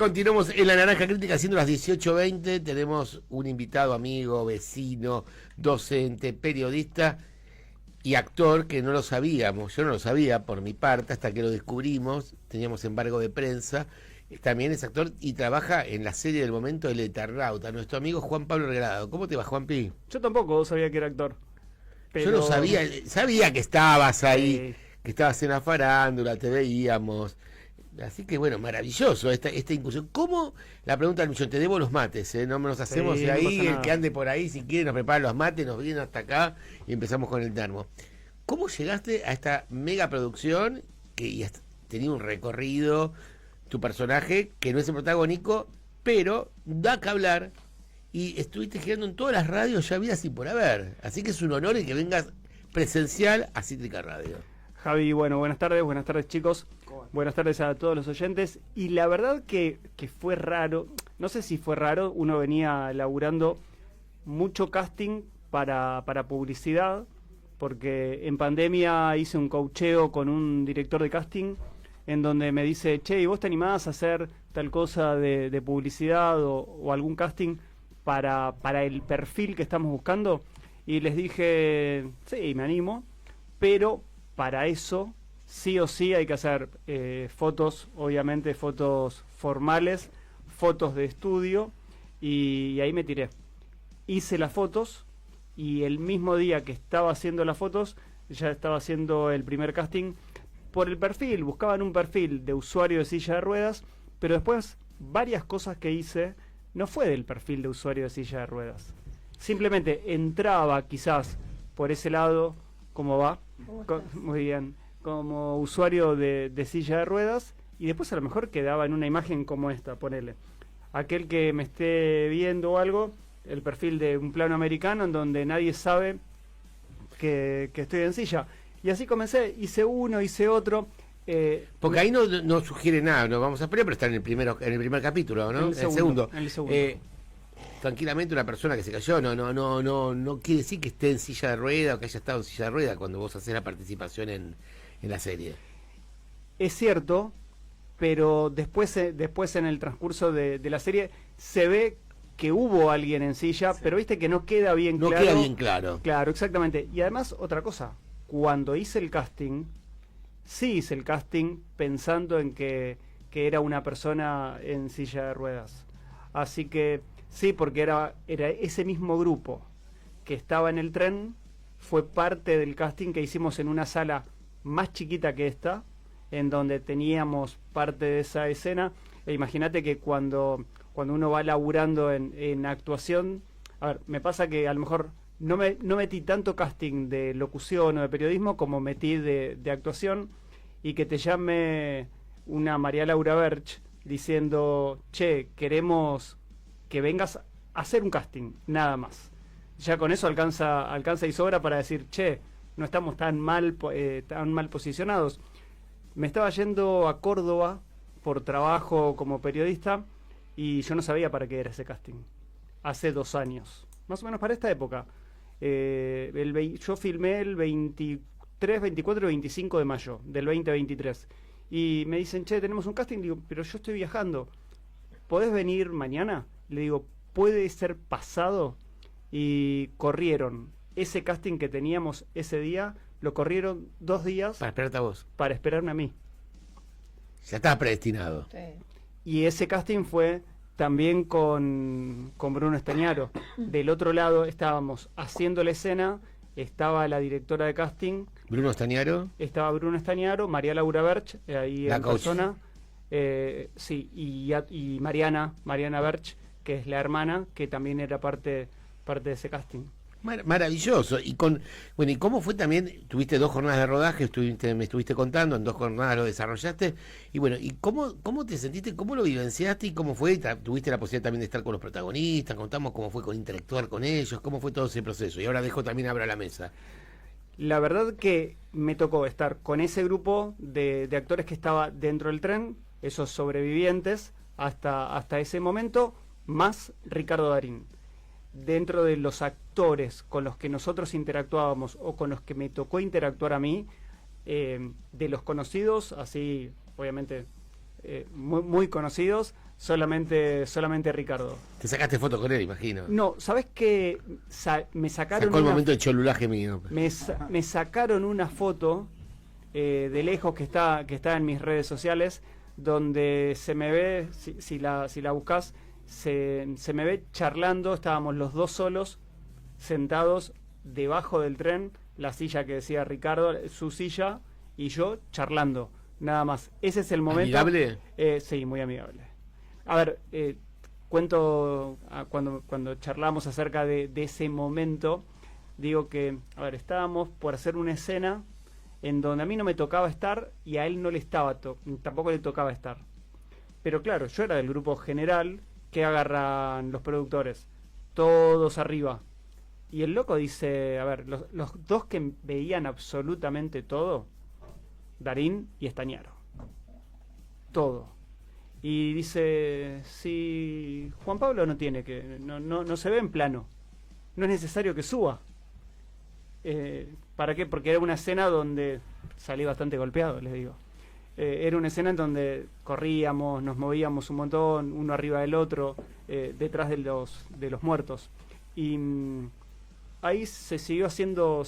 Continuamos en La Naranja Crítica, siendo las 18:20. Tenemos un invitado, amigo, vecino, docente, periodista y actor que no lo sabíamos. Yo no lo sabía por mi parte hasta que lo descubrimos. Teníamos embargo de prensa. También es actor y trabaja en la serie del momento El Eternauta. Nuestro amigo Juan Pablo Regalado. ¿Cómo te va, Juanpi? Yo tampoco sabía que era actor. Pero... Yo no sabía, sabía que estabas ahí, que estabas en la farándula, te veíamos. Así que bueno, maravilloso esta incursión. ¿Cómo? La pregunta del millón, te debo los mates, ¿eh? No nos hacemos de ahí, el que ande por ahí, si quiere nos prepara los mates, nos viene hasta acá y empezamos con el termo. ¿Cómo llegaste a esta mega producción que tenía un recorrido, tu personaje, que no es el protagónico, pero da que hablar y estuviste girando en todas las radios ya habidas y por haber? Así que es un honor el que vengas presencial a Cítrica Radio. Javi, bueno, buenas tardes chicos, buenas tardes a todos los oyentes. Y la verdad que fue raro, no sé si fue raro, uno venía laburando mucho casting para publicidad, porque en pandemia hice un coacheo con un director de casting en donde me dice, che, ¿y vos te animás a hacer tal cosa de publicidad o algún casting para el perfil que estamos buscando? Y les dije, sí, me animo, pero para eso sí o sí hay que hacer fotos, obviamente fotos formales, fotos de estudio, y ahí me tiré. Hice las fotos y el mismo día que estaba haciendo las fotos ya estaba haciendo el primer casting por el perfil. Buscaban un perfil de usuario de silla de ruedas, pero después varias cosas que hice no fue del perfil de usuario de silla de ruedas. Simplemente entraba quizás por ese lado. ¿Cómo va? Muy bien. Como usuario de silla de ruedas, y después a lo mejor quedaba en una imagen como esta, ponele. Aquel que me esté viendo o algo, el perfil de un plano americano en donde nadie sabe que estoy en silla. Y así comencé, hice uno, hice otro. Porque ahí no sugiere nada, no vamos a esperar, pero está en el primer capítulo, ¿no? En el segundo. Tranquilamente una persona que se cayó no quiere decir que esté en silla de rueda o que haya estado en silla de rueda cuando vos haces la participación en la serie. Es cierto, pero después en el transcurso de la serie se ve que hubo alguien en silla, sí. Pero viste que no queda bien claro. No queda bien claro. Claro, exactamente. Y además, otra cosa, cuando hice el casting, sí hice el casting pensando en que era una persona en silla de ruedas. Así que sí, porque era ese mismo grupo que estaba en el tren, fue parte del casting que hicimos en una sala más chiquita que esta, en donde teníamos parte de esa escena. E imagínate que cuando uno va laburando en actuación, a ver, me pasa que a lo mejor no metí tanto casting de locución o de periodismo como metí de actuación, y que te llame una María Laura Berch diciendo, che, queremos que vengas a hacer un casting, nada más. Ya con eso alcanza y sobra para decir, che, no estamos tan mal posicionados. Me estaba yendo a Córdoba por trabajo como periodista y yo no sabía para qué era ese casting. Hace 2 años, más o menos para esta época. Yo filmé el 23, 24 y 25 de mayo del 2023. Y me dicen, che, tenemos un casting. Digo, pero yo estoy viajando, ¿podés venir mañana? Le digo, ¿puede ser pasado? Y corrieron ese casting que teníamos ese día, lo corrieron 2 días. Para esperarte a vos. Para esperarme a mí. Ya estaba predestinado. Sí. Y ese casting fue también con Bruno Estañaro. Del otro lado estábamos haciendo la escena, estaba la directora de casting. ¿Bruno Estañaro? Estaba Bruno Estañaro, María Laura Berch, ahí la en coach. persona. Sí, y Mariana Berch, que es la hermana, que también era parte de ese casting. Maravilloso. ¿Y cómo fue también? Tuviste 2 jornadas de rodaje, me estuviste contando, en 2 jornadas lo desarrollaste. Y bueno, ¿y cómo te sentiste, cómo lo vivenciaste y cómo fue? ¿Tuviste la posibilidad también de estar con los protagonistas? Contamos cómo fue interactuar con ellos, cómo fue todo ese proceso. Y ahora abro la mesa. La verdad que me tocó estar con ese grupo de actores que estaba dentro del tren, esos sobrevivientes, hasta ese momento, más Ricardo Darín. Dentro de los actores con los que nosotros interactuábamos o con los que me tocó interactuar a mí, de los conocidos, así obviamente muy, muy conocidos, solamente Ricardo. Te sacaste foto con él, imagino. No, ¿sabés qué? Me sacaron Sacó el momento de cholulaje mío. me sacaron una foto de lejos que está en mis redes sociales, donde se me ve, si la buscas, se me ve charlando. Estábamos los dos solos, sentados debajo del tren, la silla que decía Ricardo, su silla, y yo charlando, nada más. Ese es el momento. ¿Amigable? Sí, muy amigable. A ver, cuento cuando charlamos acerca de ese momento, digo que, a ver, estábamos por hacer una escena en donde a mí no me tocaba estar y a él no le estaba tampoco le tocaba estar. Pero claro, yo era del grupo general que agarran los productores, todos arriba. Y el loco dice, a ver, los dos que veían absolutamente todo, Darín y Estañaro. Todo. Y dice, si Juan Pablo no tiene que, no se ve en plano, no es necesario que suba. ¿Para qué? Porque era una escena donde salí bastante golpeado, les digo. Era una escena en donde corríamos, nos movíamos un montón, uno arriba del otro, detrás de los muertos. Y ahí se siguió haciendo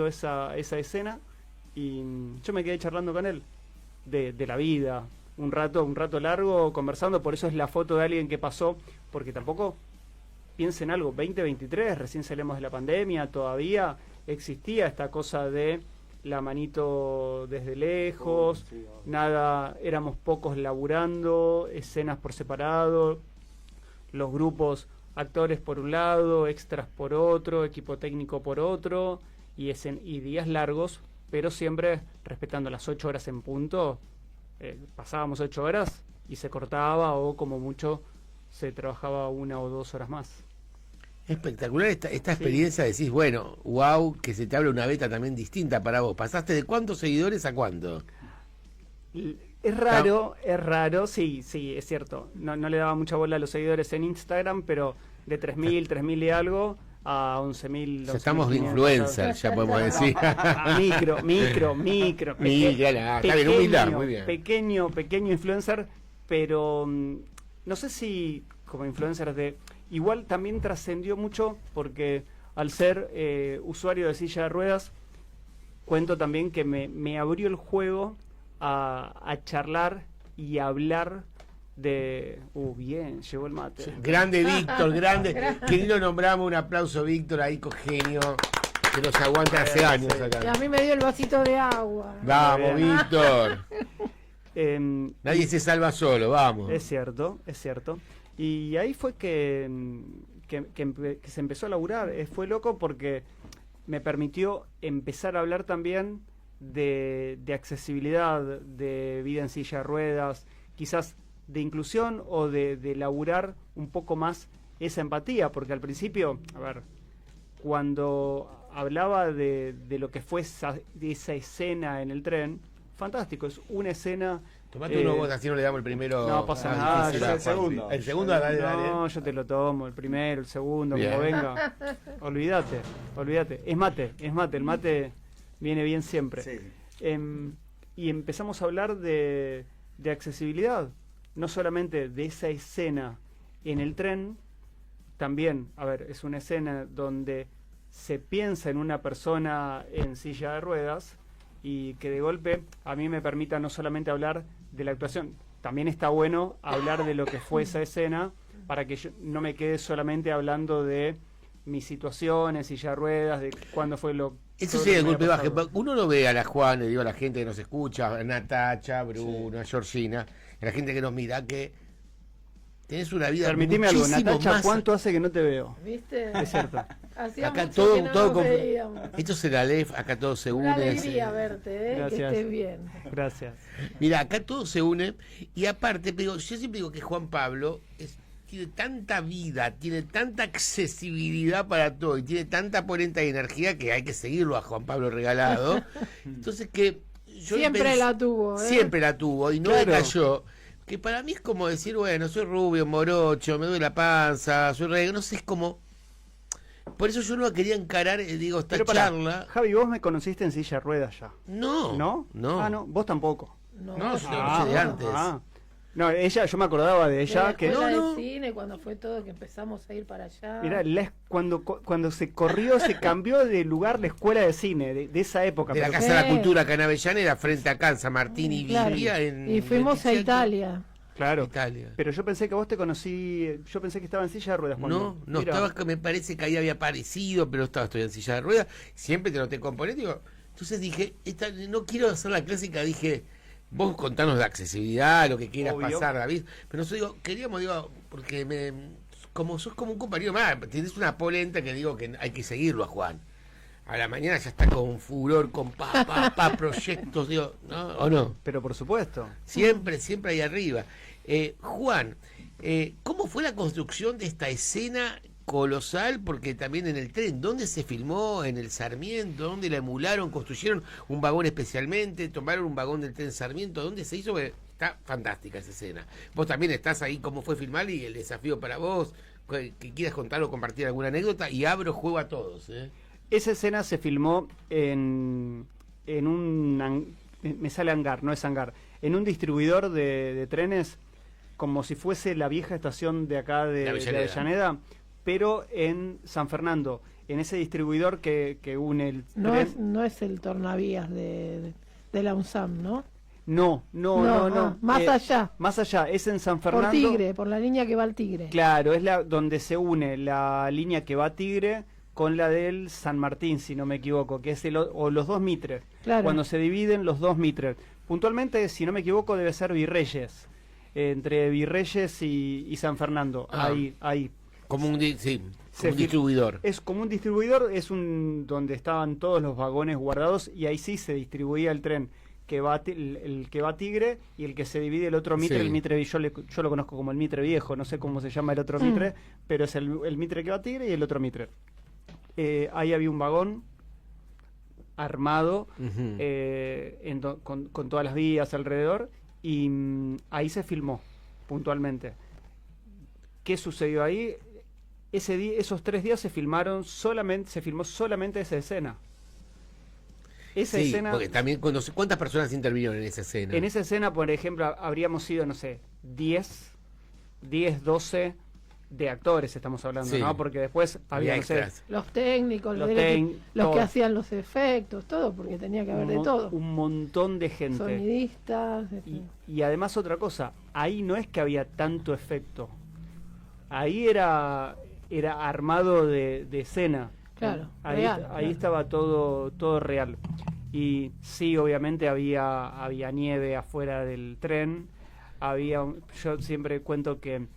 esa escena, y yo me quedé charlando con él de la vida, un rato largo conversando. Por eso es la foto de alguien que pasó, porque tampoco piensen algo, 2023, recién salimos de la pandemia, todavía existía esta cosa de la manito desde lejos, nada, éramos pocos laburando, escenas por separado, los grupos, actores por un lado, extras por otro, equipo técnico por otro, y días largos, pero siempre respetando las 8 horas en punto. Pasábamos 8 horas y se cortaba, o como mucho se trabajaba 1 o 2 horas más. Espectacular esta experiencia, decís, bueno, wow, que se te abre una beta también distinta para vos. ¿Pasaste de cuántos seguidores a cuánto? Es raro, sí, es cierto. No le daba mucha bola a los seguidores en Instagram, pero de 3.000 y algo a 11.000. Ya estamos de influencer, ya podemos decir. Micro. Está bien, humildad, muy bien. Pequeño influencer, pero no sé si como influencer igual también trascendió mucho, porque al ser usuario de silla de ruedas, cuento también que me abrió el juego a charlar y hablar de... bien, llegó el mate. Sí, grande Víctor, grande. Que ni lo nombramos, un aplauso Víctor, ahí genio, que nos aguanta hace años acá. Y a mí me dio el vasito de agua. Vamos, Víctor. Nadie se salva solo, vamos. Es cierto. Y ahí fue que se empezó a laburar. Fue loco porque me permitió empezar a hablar también de accesibilidad, de vida en silla de ruedas, quizás de inclusión, o de laburar un poco más esa empatía, porque al principio, a ver, cuando hablaba de lo que fue esa escena en el tren, fantástico, es una escena... Tomate uno vos, así no le damos el primero. No pasa nada, el segundo. El segundo, dale. No, yo te lo tomo, el primero, el segundo, como venga. Olvídate. Es mate, el mate viene bien siempre. Sí. Y empezamos a hablar de accesibilidad, no solamente de esa escena en el tren, también, a ver, es una escena donde se piensa en una persona en silla de ruedas, y que de golpe a mí me permita no solamente hablar de la actuación, también está bueno hablar de lo que fue esa escena, para que yo no me quede solamente hablando de mis situaciones, silla de ruedas, de cuándo fue lo... Eso sí, de golpe baje. Uno lo ve a la Juan, le digo a la gente que nos escucha, a Natacha, a Bruno, a Georgina, a la gente que nos mira, que tenés una vida Permitime algo, Natacha, más... ¿cuánto hace que no te veo? ¿Viste? Es cierto. Hacía acá mucho todo, que no todo nos con... veíamos. Esto es el Aleph, acá todo se une. Una alegría verte, Gracias. que estés bien. Gracias. Mira, acá todo se une, y aparte, pero yo siempre digo que Juan Pablo tiene tanta vida, tiene tanta accesibilidad para todo, y tiene tanta polenta y energía, que hay que seguirlo a Juan Pablo Regalado. Entonces que yo siempre la tuvo, siempre la tuvo, y no decayó. Que para mí es como decir, bueno, soy rubio, morocho, me duele la panza, soy reggae, no sé, es como... Por eso yo no quería encarar, digo, esta charla. Javi, vos me conociste en silla de ruedas ya. No. ¿No? No. Ah, no, vos tampoco. No, yo de antes. No, ella, yo me acordaba de ella la que... escuela No, no. de cine, cuando fue todo, que empezamos a ir para allá. Mirá, cuando se corrió, se cambió de lugar la escuela de cine, de esa época. De la pero- Casa de la Sí. Cultura acá en Avellaneda, frente acá en San Martín, y Claro. vivía en... Y fuimos a 27, Italia. Claro. Italia. Pero yo pensé que a vos te conocí, yo pensé que estaba en silla de ruedas. Juan. No, no, Mirá. estaba, que me parece que ahí había aparecido, pero estoy en silla de ruedas, siempre te noté componente, digo, entonces dije, no quiero hacer la clásica, dije, vos contanos de accesibilidad, lo que quieras Obvio. pasar, David, pero nosotros porque como sos como un compañero más, tenés una polenta que digo que hay que seguirlo a Juan. A la mañana ya está con furor, con proyectos, digo, ¿no? ¿O no? Pero por supuesto. Siempre ahí arriba. Juan, ¿cómo fue la construcción de esta escena colosal? Porque también en el tren, ¿dónde se filmó? ¿En el Sarmiento? ¿Dónde la emularon? ¿Construyeron un vagón especialmente? ¿Tomaron un vagón del tren Sarmiento? ¿Dónde se hizo? Porque está fantástica esa escena. Vos también estás ahí, ¿cómo fue filmar? Y el desafío para vos, que quieras contar o compartir alguna anécdota, y abro juego a todos. Esa escena se filmó en me sale hangar, no es hangar, en un distribuidor de trenes, como si fuese la vieja estación de acá de Avellaneda, pero en San Fernando, en ese distribuidor que une el tren. No es el tornavías de la UNSAM, ¿no? No. Más allá. Más allá, es en San Fernando. Por Tigre, por la línea que va al Tigre. Claro, es donde se une la línea que va a Tigre con la del San Martín, si no me equivoco, que es o los dos Mitres. Claro. Cuando se dividen los dos Mitres. Puntualmente, si no me equivoco, debe ser Virreyes. Entre Virreyes y San Fernando. Ah. Ahí. Como un, Se un distribuidor. Es como un distribuidor, donde estaban todos los vagones guardados y ahí sí se distribuía el tren que va el que va a Tigre y el que se divide el otro Mitre, Sí. el Mitre yo lo conozco como el Mitre viejo, no sé cómo se llama el otro Mitre, pero es el Mitre que va a Tigre y el otro Mitre. Ahí había un vagón armado con todas las vías alrededor y ahí se filmó puntualmente. ¿Qué sucedió ahí? Esos 3 días se filmó solamente esa escena. Esa Sí, escena, porque también ¿cuántas personas intervinieron en esa escena? en esa escena, por ejemplo, habríamos sido, no sé, 10, 12 de actores estamos hablando, Sí. ¿no? Porque después había, no sé, extras. Los técnicos, los todo. que hacían los efectos, todo, porque tenía que haber de todo. un montón de gente. Sonidistas. Y además otra cosa, ahí no es que había tanto efecto. Ahí era armado de escena. Claro, Ahí real, claro. estaba todo real. Y sí, obviamente había nieve afuera del tren. Yo siempre cuento que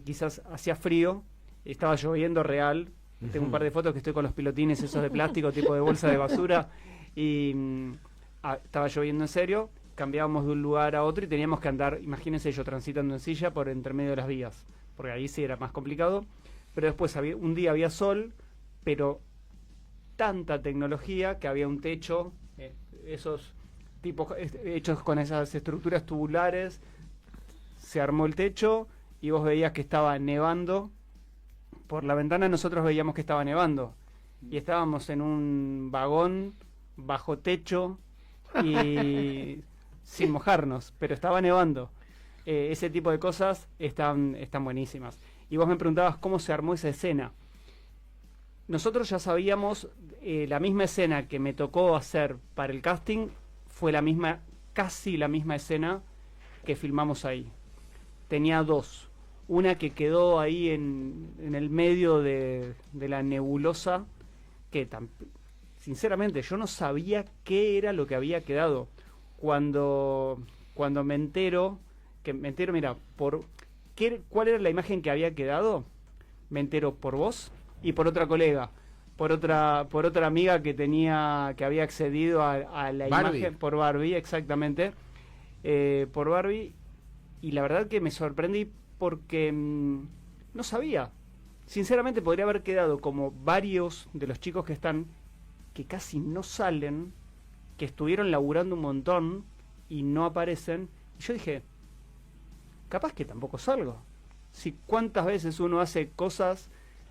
quizás hacía frío, estaba lloviendo real. Tengo un par de fotos que estoy con los pilotines esos de plástico, tipo de bolsa de basura. Y estaba lloviendo en serio. Cambiábamos de un lugar a otro y teníamos que andar, imagínense yo transitando en silla por entre medio de las vías, porque ahí sí era más complicado. Pero después un día había sol, pero tanta tecnología que había un techo, esos tipos hechos con esas estructuras tubulares, se armó el techo y vos veías que estaba nevando. Por la ventana nosotros veíamos que estaba nevando y estábamos en un vagón bajo techo y sin mojarnos, pero estaba nevando. Ese tipo de cosas están buenísimas. Y vos me preguntabas cómo se armó esa escena. Nosotros ya sabíamos, la misma escena que me tocó hacer para el casting fue casi la misma escena que filmamos ahí. Tenía 2. Una que quedó ahí en el medio de la nebulosa, que sinceramente yo no sabía qué era lo que había quedado. Cuando me entero, mira, ¿cuál era la imagen que había quedado? Me entero por vos y por otra colega, por otra amiga que había accedido a la Barbie. imagen por Barbie, exactamente, por Barbie, y la verdad que me sorprendí porque no sabía. Sinceramente podría haber quedado como varios de los chicos que casi no salen, que estuvieron laburando un montón y no aparecen. Y yo dije, capaz que tampoco salgo. Si cuántas veces uno hace cosas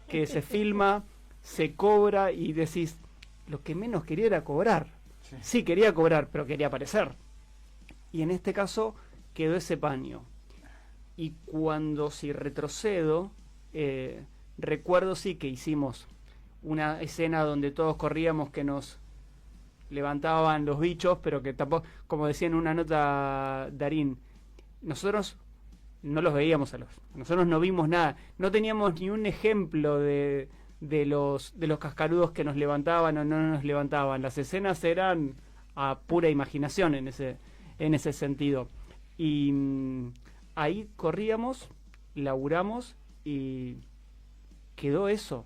que se filma, se cobra y decís, lo que menos quería era cobrar. Sí, quería cobrar, pero quería aparecer. Y en este caso quedó ese paño. Y cuando si retrocedo, recuerdo sí que hicimos una escena donde todos corríamos, que nos levantaban los bichos, pero que tampoco, como decía en una nota Darín, nosotros no los veíamos nosotros no vimos nada, no teníamos ni un ejemplo de los cascarudos que nos levantaban o no nos levantaban. Las escenas eran a pura imaginación en ese sentido. Y ahí corríamos, laburamos y quedó eso.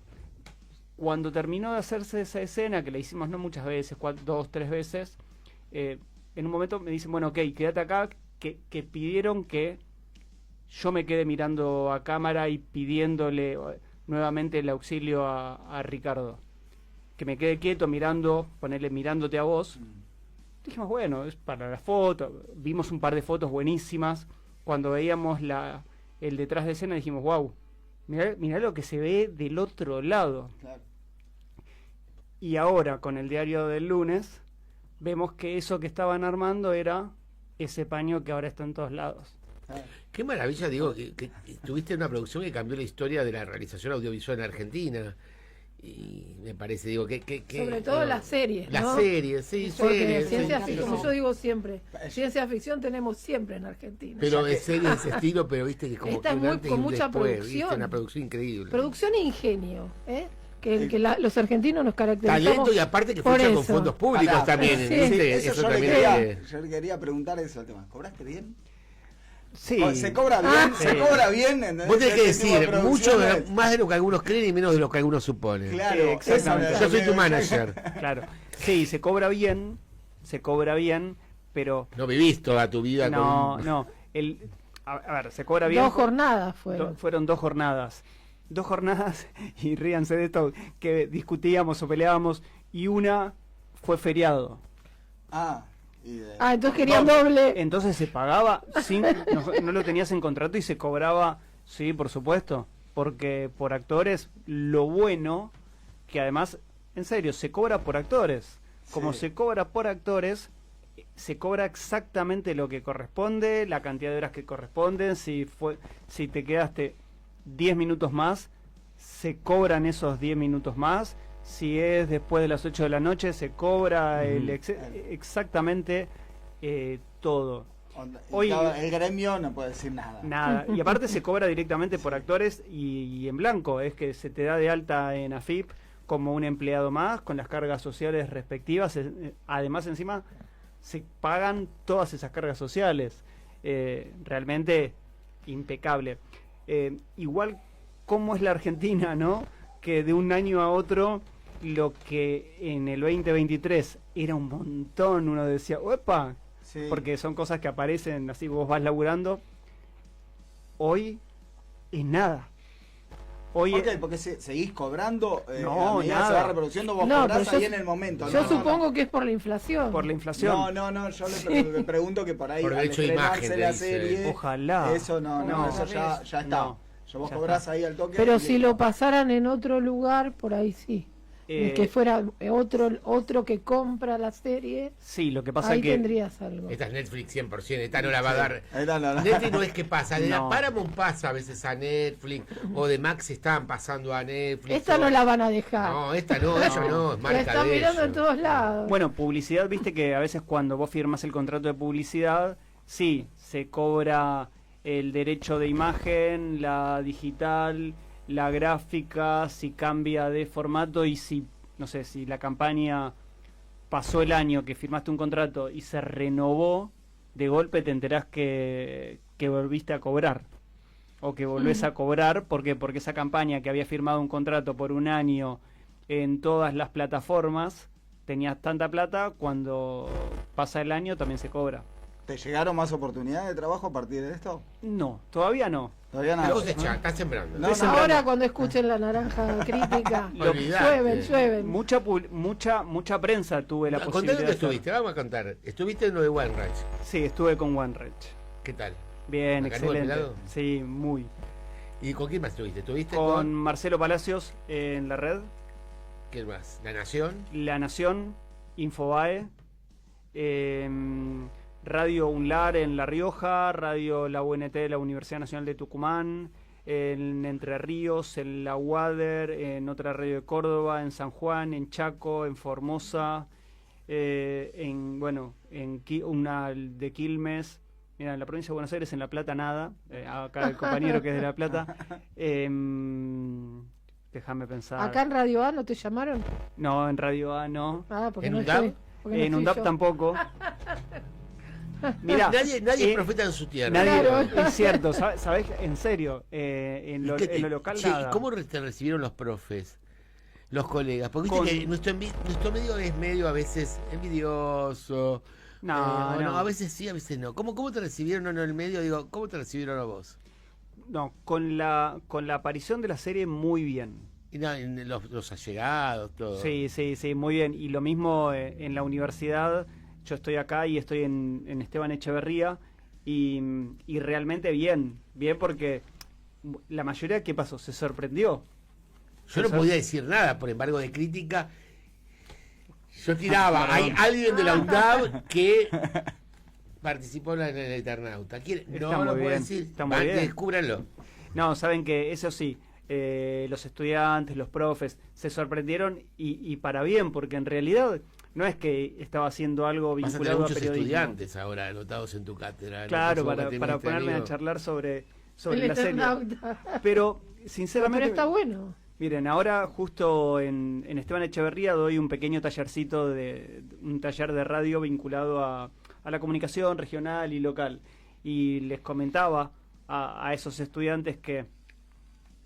Cuando terminó de hacerse esa escena, que la hicimos no muchas veces, 2, 3 veces, en un momento me dicen, bueno, ok, quédate acá, que pidieron que yo me quede mirando a cámara y pidiéndole nuevamente el auxilio a Ricardo. Que me quede quieto mirándote a vos. Dijimos, bueno, es para la foto. Vimos un par de fotos buenísimas. Cuando veíamos el detrás de escena dijimos, wow, mirá lo que se ve del otro lado. Claro. Y ahora, con el diario del lunes, vemos que eso que estaban armando era ese paño que ahora está en todos lados. Qué maravilla, digo, que tuviste una producción que cambió la historia de la realización audiovisual en Argentina. Y me parece, digo, que sobre todo las series, las ¿no? series, sí, Porque series. ciencia sí, ficción, sí. como yo digo siempre, ciencia ficción tenemos siempre en Argentina. Pero es serie de ese estilo, pero viste que como Esta que es un muy- antes con y un mucha después, producción. ¿viste? Una producción increíble. Producción e ingenio, ¿eh? Los argentinos nos caracterizamos Talento y aparte que por funciona con eso. fondos públicos Pará, también, sí. ¿viste? Eso Eso yo, también yo le quería preguntar eso al tema. ¿Cobraste bien? Sí. ¿Se cobra bien? ¿Se Sí. cobra bien? ¿Entendés? Vos tenés que Ese tipo de decir mucho producciones. más de lo que algunos creen y menos de lo que algunos suponen. Claro, Sí, exactamente. eso Yo soy me- tu manager. Claro. Sí, se cobra bien, pero No vivís toda tu vida no, con... no. A ver, se cobra bien. 2 jornadas fueron. Fueron 2 jornadas. 2 jornadas, y ríanse de esto, que discutíamos o peleábamos, y una fue feriado. Ah, Entonces querían doble. Entonces se pagaba, no lo tenías en contrato y se cobraba, sí, por supuesto, porque por actores, lo bueno, que además, en serio, se cobra por actores. Como Sí. se cobra por actores, se cobra exactamente lo que corresponde, la cantidad de horas que corresponden, si te quedaste 10 minutos más, se cobran esos 10 minutos más. Si es después de las 8 de la noche, se cobra exactamente todo. Hoy- el gremio no puede decir nada. Nada. Y aparte se cobra directamente por actores y en blanco. Es que se te da de alta en AFIP como un empleado más, con las cargas sociales respectivas. Además, encima, se pagan todas esas cargas sociales. Realmente impecable. Igual como es la Argentina, ¿no? Que de un año a otro, lo que en el 2023 era un montón, uno decía, ¡opa! Sí. Porque son cosas que aparecen así, vos vas laburando. Hoy es nada. Hoy ¿Por qué? Porque seguís cobrando, No, a medida que nada. se va reproduciendo, vos No, cobrás pero yo- ahí en el momento. Yo no, supongo no. que es por la inflación. por la inflación. No, yo le pregunto que por ahí Por al derecho de estrenarse imagen, la dice. serie, Ojalá. eso no, eso ya está. No, Vos ya cobrás está. ahí al toque. Pero y si listo. lo pasaran en otro lugar, por ahí sí. Que fuera otro que compra la serie, Sí, lo que pasa ahí que tendrías algo. Esta es Netflix 100%, esta no la va a dar... Ahí no. Netflix no es que pasa, de la No. Paramount pasa a veces a Netflix, o de Max estaban pasando a Netflix. Esta o- no la van a dejar. No, esta no, ella no, es La marca están de mirando en ellos. todos lados. bueno, publicidad, viste que a veces cuando vos firmas el contrato de publicidad, sí, se cobra el derecho de imagen, la digital, la gráfica, si cambia de formato y si, no sé, si la campaña pasó el año que firmaste un contrato y se renovó, de golpe te enterás que volviste a cobrar. O que volvés a cobrar, ¿por qué? Porque esa campaña que había firmado un contrato por un año en todas las plataformas, tenías tanta plata, cuando pasa el año también se cobra. ¿Te llegaron más oportunidades de trabajo a partir de esto? No, todavía no. Todavía La nada. cosecha, está sembrando. No, Ahora cuando escuchen la naranja crítica, Olvidate. llueven. Mucha prensa tuve la Contá posibilidad dónde de hacer. estuviste, vamos a contar. Estuviste en lo de One Ranch. Sí, estuve con OneRech. ¿Qué tal? Bien, ¿Acá nuevo excelente. pelado? Sí, muy. ¿Y con quién más estuviste? ¿Estuviste Con Marcelo Palacios en la red, ¿Quién más? ¿La Nación? La Nación, Infobae, Radio UNLAR en La Rioja, Radio la UNT de la Universidad Nacional de Tucumán, en Entre Ríos, en la UADER, en otra radio de Córdoba, en San Juan, en Chaco, en Formosa, una de Quilmes. Mira, en la provincia de Buenos Aires, en La Plata, nada. Acá el compañero que es de La Plata. Déjame pensar. ¿Acá en Radio A no te llamaron? No, en Radio A no. Porque ¿En no UNDAP? estoy, porque no En estoy UNDAP yo. tampoco. Mirá, Nadie es profeta en su tierra. nadie, Claro. es cierto, ¿sabés? En serio, en lo local Che, nada. ¿y cómo te recibieron los profes? Los colegas, porque Con- viste que nuestro medio es medio a veces envidioso. No, a veces sí, a veces no. ¿Cómo te recibieron en el medio? Digo, ¿cómo te recibieron a vos? No, con la aparición de la serie muy bien. Y los allegados, todo. Sí, muy bien. Y lo mismo en la universidad. Yo estoy acá y estoy en Esteban Echeverría y realmente bien porque la mayoría, ¿qué pasó? Se sorprendió. Yo no podía decir nada por embargo de crítica. Yo tiraba, hay alguien de la UNDAB que participó en el Eternauta. Está No lo muy puedo bien, decir. está muy bien. Descúbranlo. No, saben que eso sí, los estudiantes, los profes, se sorprendieron y para bien, porque en realidad no es que estaba haciendo algo Vas a tener vinculado a muchos periodismo. estudiantes ahora anotados en tu cátedra. Claro, ¿no? para ponerme a charlar sobre El la serie. Eternauta. Pero, Pero sinceramente, está bueno. miren, ahora justo en Esteban Echeverría doy un pequeño tallercito un taller de radio vinculado a la comunicación regional y local. Y les comentaba a esos estudiantes que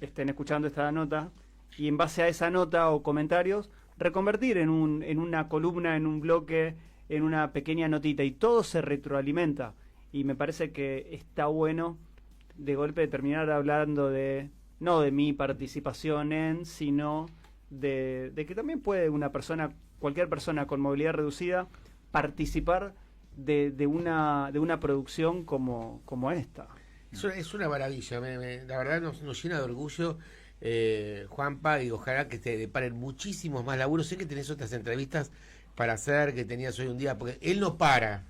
estén escuchando esta nota y en base a esa nota o comentarios reconvertir en una columna, en un bloque, en una pequeña notita, y todo se retroalimenta. Y me parece que está bueno de golpe terminar hablando no de mi participación sino de que también puede cualquier persona con movilidad reducida participar de una producción como esta. Es una maravilla, la verdad nos llena de orgullo, Juanpa, y ojalá que te deparen muchísimos más laburos. Sé que tenés otras entrevistas para hacer, que tenías hoy un día, porque él no para,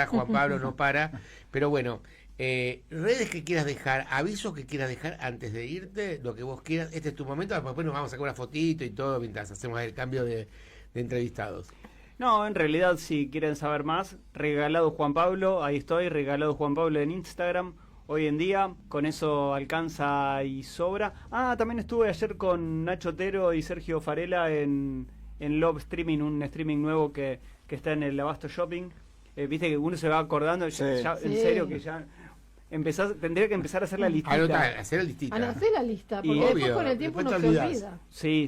Juan Pablo no para, pero bueno, redes que quieras dejar, avisos que quieras dejar antes de irte, lo que vos quieras, este es tu momento, después nos vamos a sacar una fotito y todo mientras hacemos el cambio de entrevistados. No, en realidad, si quieren saber más, Regalado Juan Pablo, ahí estoy, Regalado Juan Pablo en Instagram. Hoy en día, con eso alcanza y sobra. También estuve ayer con Nacho Otero y Sergio Farela en Love Streaming, un streaming nuevo que está en el Abasto Shopping. Viste que uno se va acordando, Sí. en serio que ya tendría que empezar a hacer la listita. Hacer el listita. Anotá la lista, porque Y después obvio, con el tiempo después no te se olvidás. olvida.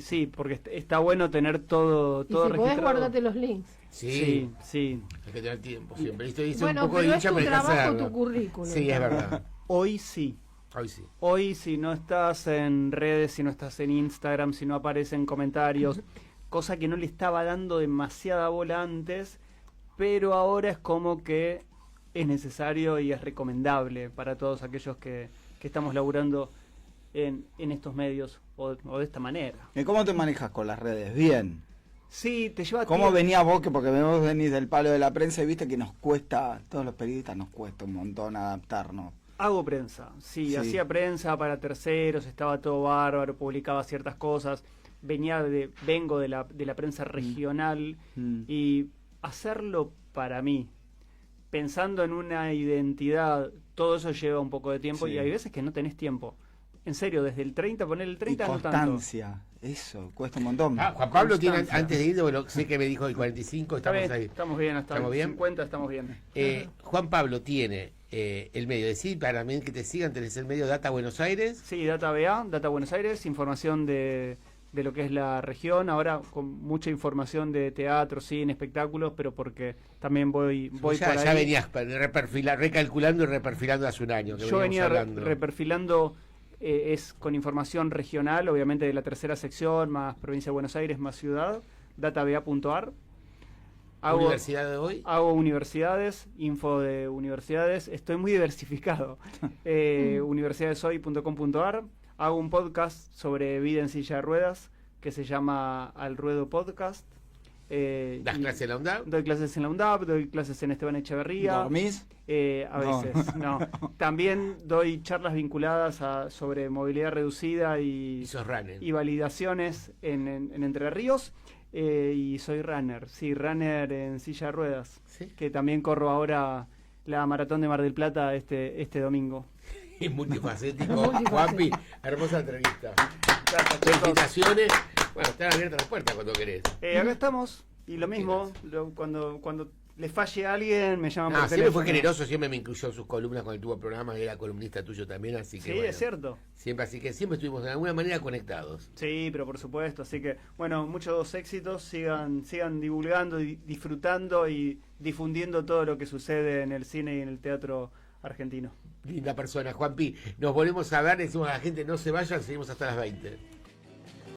Sí, porque está bueno tener todo Y si registrado. podés, guardate los links. Sí, Sí. hay que tener tiempo siempre. Hice Bueno, un poco de pero es hincha, tu pero hay que trabajo, hacerlo. tu currículum. Sí, es verdad. Hoy sí. Hoy sí. Hoy, si no estás en redes, si no estás en Instagram, si no aparecen comentarios, cosa que no le estaba dando demasiada bola antes, pero ahora es como que es necesario y es recomendable para todos aquellos que estamos laburando en estos medios o de esta manera. ¿Y cómo te manejas con las redes? Bien. Sí, te lleva ¿Cómo tiempo. venías vos? Porque vos venís del palo de la prensa y viste que nos cuesta, todos los periodistas nos cuesta un montón adaptarnos. Hago prensa, sí, Sí. hacía prensa para terceros, estaba todo bárbaro, publicaba ciertas cosas, vengo de la prensa regional y hacerlo para mí, pensando en una identidad, todo eso lleva un poco de tiempo Sí. y hay veces que no tenés tiempo. En serio, desde el 30, poner el 30 y no tanto. constancia, eso, cuesta un montón. Juan Pablo tiene, Constancia. antes de ir, bueno, sé que me dijo el 45, Está estamos bien, ahí. estamos bien, hasta ¿Estamos el bien? 50 estamos bien. Juan Pablo tiene el medio, decir para mí que te sigan, tenés el medio Data Buenos Aires. Sí, Data BA, Data Buenos Aires, información de lo que es la región, ahora con mucha información de teatro, cine, espectáculos, pero porque también voy por ahí. Ya venías recalculando y reperfilando hace un año. Que Yo venía hablando. reperfilando, es con información regional, obviamente de la tercera sección, más provincia de Buenos Aires, más ciudad, databa.ar. Universidad de hoy. Hago universidades, info de universidades, estoy muy diversificado. Universidadeshoy.com.ar. Hago un podcast sobre vida en silla de ruedas que se llama Al Ruedo Podcast. ¿Das clases en la UNDAP? Doy clases en la UNDAP, doy clases en Esteban Echeverría. ¿Dormís? A veces, no. También doy charlas vinculadas sobre movilidad reducida Y sos runner. y validaciones en Entre Ríos. Y soy runner, sí, runner en silla de ruedas. ¿Sí? Que también corro ahora la maratón de Mar del Plata este domingo. Y multifacético. Juanpi, hermosa entrevista. Gracias, chicos. Felicitaciones. Bueno, están abiertas las puertas cuando querés. Acá estamos, y lo mismo, cuando le falle a alguien, me llaman por Siempre teléfono. fue generoso, siempre me incluyó en sus columnas cuando tuvo programas, era columnista tuyo también, así que Sí, bueno, es cierto. así que siempre estuvimos de alguna manera conectados. Sí, pero por supuesto, así que, bueno, muchos éxitos, sigan divulgando, y disfrutando y difundiendo todo lo que sucede en el cine y en el teatro argentino. Linda persona, Juanpi. Nos volvemos a ver, decimos a la gente no se vayan, seguimos hasta las 20.